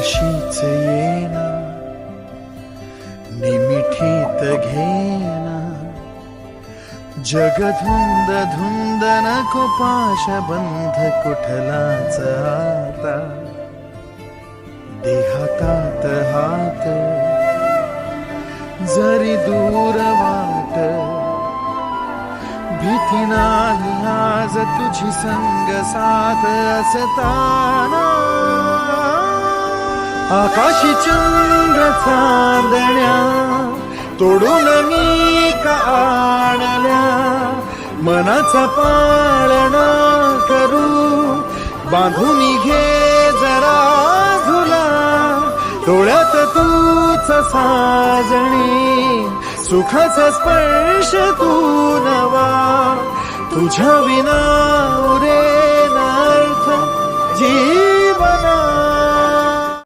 अशीच येना निमिठीत घेना जग धुंद धुंद नको पाशबंध कुठलाच आता देहातात हात जरी दूर वाट भीती नाही आज तुझी संग साथ असताना आकाशी चंद्र चांदण्या तोडून मी का आणल्या मनाचा पाळणा करू बांधून घे जरा झुला डोळ्यात तूच साजणी सुखाचा स्पर्श तू नवा तुझ्या विना उरेन अर्थ जी